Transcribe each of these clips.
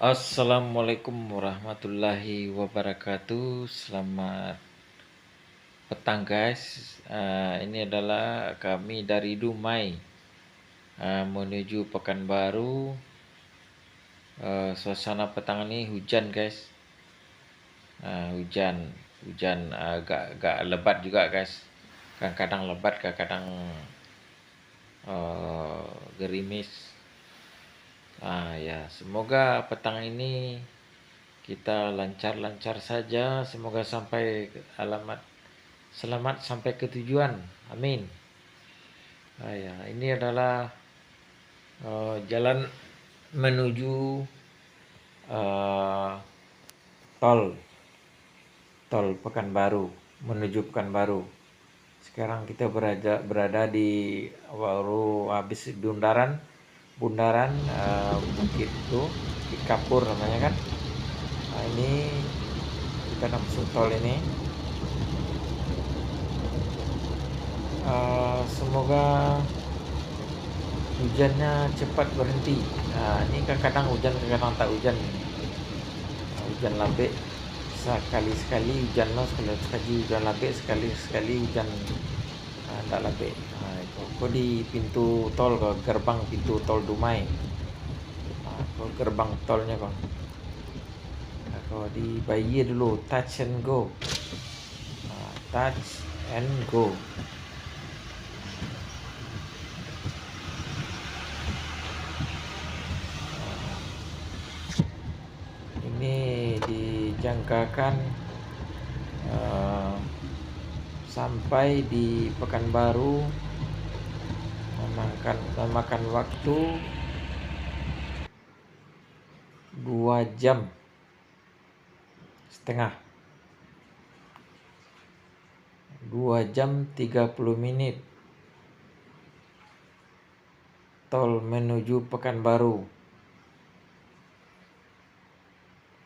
Assalamualaikum warahmatullahi wabarakatuh. Selamat petang guys. Ini adalah kami dari Dumai menuju Pekanbaru. Suasana petang ini hujan guys. Hujan agak lebat juga guys. Kadang-kadang lebat, kadang-kadang gerimis. Ya, semoga petang ini kita lancar-lancar saja. Semoga sampai selamat sampai ke tujuan. Amin. Ya, ini adalah jalan menuju uh, tol Pekanbaru, menuju Pekanbaru. Sekarang kita berada di baru habis bundaran Bukit itu, Bukit Kapur namanya kan. Ini kita masuk tol ini. Semoga hujannya cepat berhenti. Ini kadang-kadang hujan, kadang-kadang tak hujan. Hujan labik, sekali-sekali hujan sekali hujan labik, sekali-sekali hujan tak labik. Itu di pintu tol, ke gerbang pintu tol Dumai. Ke gerbang tolnya kau. Kau di bayar dulu, touch and go. Touch and go. Ini dijangkakan sampai di Pekanbaru memakan waktu 2 jam setengah, 2 jam 30 menit tol menuju Pekanbaru.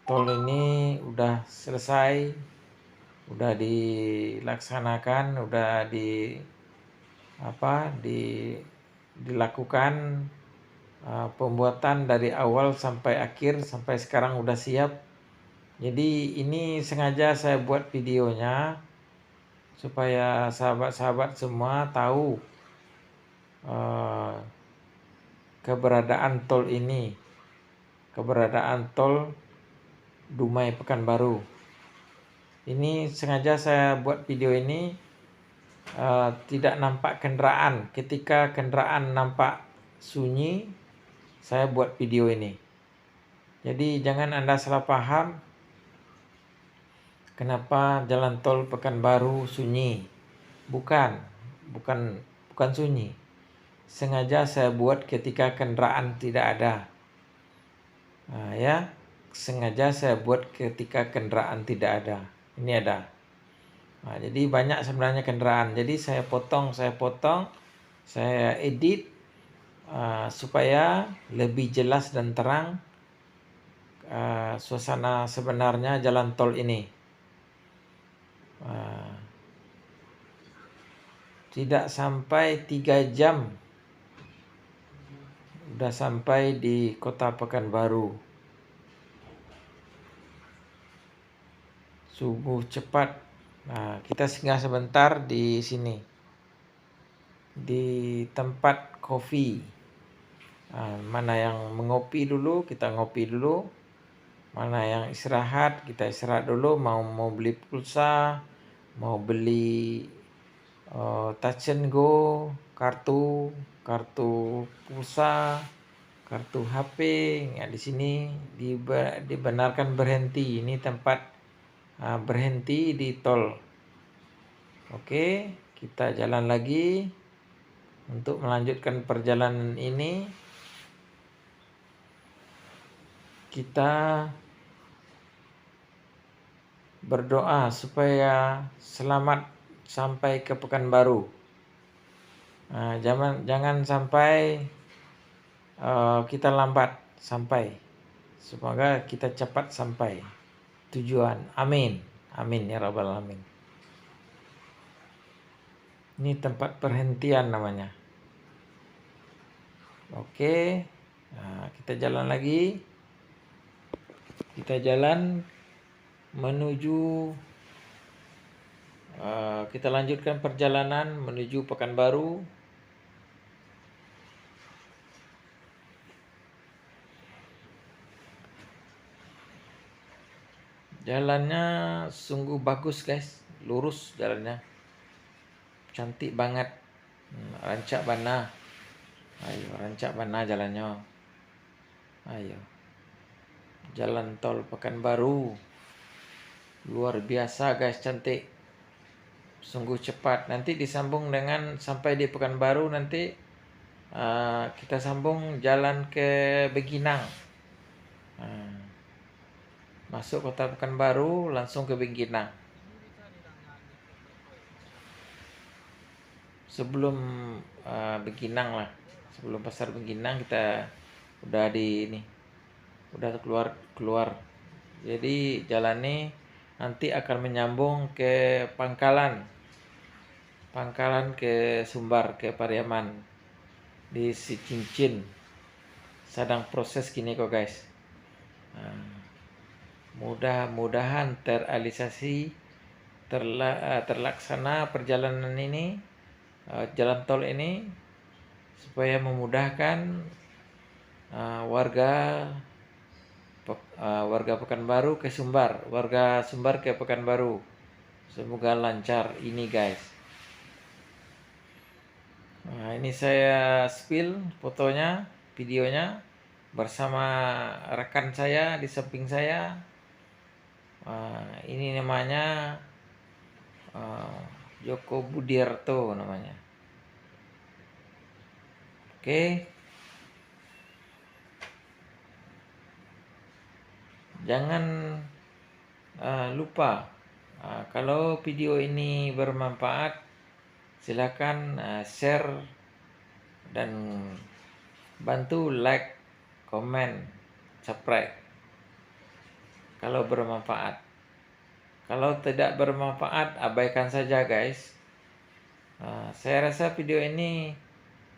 Tol ini udah selesai, udah dilaksanakan, udah dilakukan pembuatan dari awal sampai akhir, sampai sekarang udah siap. Jadi ini sengaja saya buat videonya supaya sahabat-sahabat semua tahu keberadaan tol ini, keberadaan tol Dumai Pekanbaru. Ini sengaja saya buat video ini tidak nampak kendaraan. Ketika kendaraan nampak sunyi, saya buat video ini. Jadi jangan Anda salah paham kenapa jalan tol Pekanbaru sunyi. Bukan sunyi. Sengaja saya buat ketika kendaraan tidak ada. Sengaja saya buat ketika kendaraan tidak ada. Ini ada. Jadi banyak sebenarnya kendaraan. Jadi saya potong, saya edit supaya lebih jelas dan terang suasana sebenarnya jalan tol ini. Tidak sampai 3 jam udah sampai di kota Pekanbaru. Sungguh cepat. Kita singgah sebentar di sini, di tempat kopi. Mana yang mengopi dulu, kita ngopi dulu. Mana yang istirahat, kita istirahat dulu. Mau beli pulsa, mau beli touch and go, kartu pulsa, kartu HP. Di sini dibenarkan berhenti. Ini tempat berhenti di tol. Oke, kita jalan lagi untuk melanjutkan perjalanan ini. Kita berdoa supaya selamat sampai ke Pekanbaru. Jangan sampai kita lambat sampai. Semoga kita cepat sampai tujuan. Amin. Amin ya rabbal alamin. Ini tempat perhentian namanya. Oke. Kita jalan lagi. Kita jalan menuju kita lanjutkan perjalanan menuju Pekanbaru. Jalannya sungguh bagus guys, lurus jalannya, cantik banget. Rancak bana, ayo rancak bana jalannya. Ayo, jalan tol Pekanbaru luar biasa guys, cantik, sungguh cepat. Nanti disambung dengan sampai di Pekanbaru, nanti kita sambung jalan ke Bengkinang. Masuk kota Pekanbaru langsung ke Bengkinang. Sebelum Bengkinang lah, sebelum pasar Bengkinang kita udah di ini, udah keluar. Jadi jalan ini nanti akan menyambung ke Pangkalan ke Sumbar, ke Pariaman di Cincin. Sedang proses gini kok guys. Mudah-mudahan terlaksana perjalanan ini, jalan tol ini, supaya memudahkan warga Pekanbaru ke Sumbar, warga Sumbar ke Pekanbaru. Semoga lancar ini guys. Nah, ini saya spill fotonya, videonya bersama rekan saya di samping saya. Ini namanya Joko Budiarto namanya. Oke. Jangan lupa, kalau video ini bermanfaat, silakan share dan bantu like, komen, subscribe kalau bermanfaat. Kalau tidak bermanfaat, abaikan saja guys. Saya rasa video ini,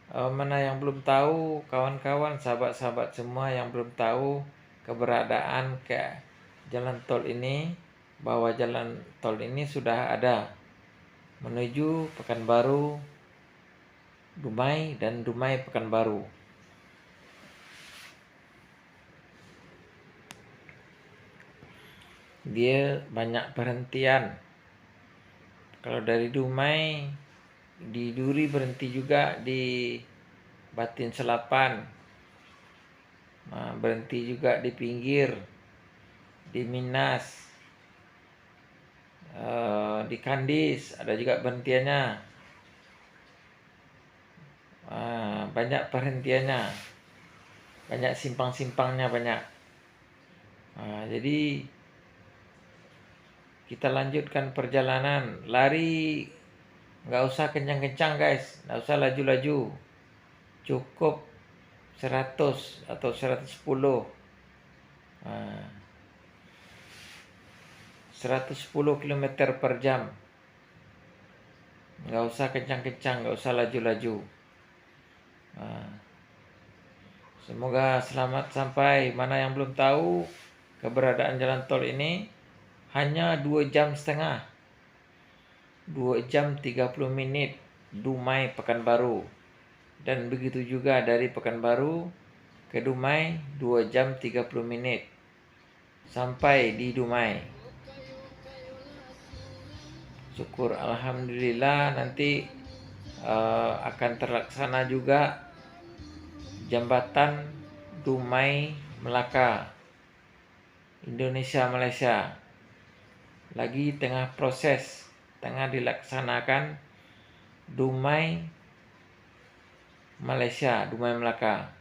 mana yang belum tahu, kawan-kawan, sahabat-sahabat semua yang belum tahu keberadaan ke jalan tol ini, bahwa jalan tol ini sudah ada menuju Pekanbaru, Dumai, dan Dumai Pekanbaru. Dia banyak perhentian. Kalau dari Dumai, di Duri berhenti juga, di Batin Selapan, berhenti juga di pinggir, di Minas, di Kandis ada juga berhentiannya. Banyak perhentiannya, banyak simpang-simpangnya banyak. Jadi kita lanjutkan perjalanan. Lari nggak usah kencang-kencang guys, nggak usah laju-laju, cukup 100 atau 110 km per jam. Nggak usah kencang-kencang, nggak usah laju-laju. Semoga selamat sampai. Mana yang belum tahu keberadaan jalan tol ini, hanya 2 jam setengah, 2 jam 30 menit Dumai Pekanbaru. Dan begitu juga dari Pekanbaru ke Dumai 2 jam 30 menit sampai di Dumai. Syukur alhamdulillah, nanti akan terlaksana juga jembatan Dumai Melaka, Indonesia Malaysia. Lagi tengah proses, tengah dilaksanakan Dumai Malaysia, Dumai Melaka.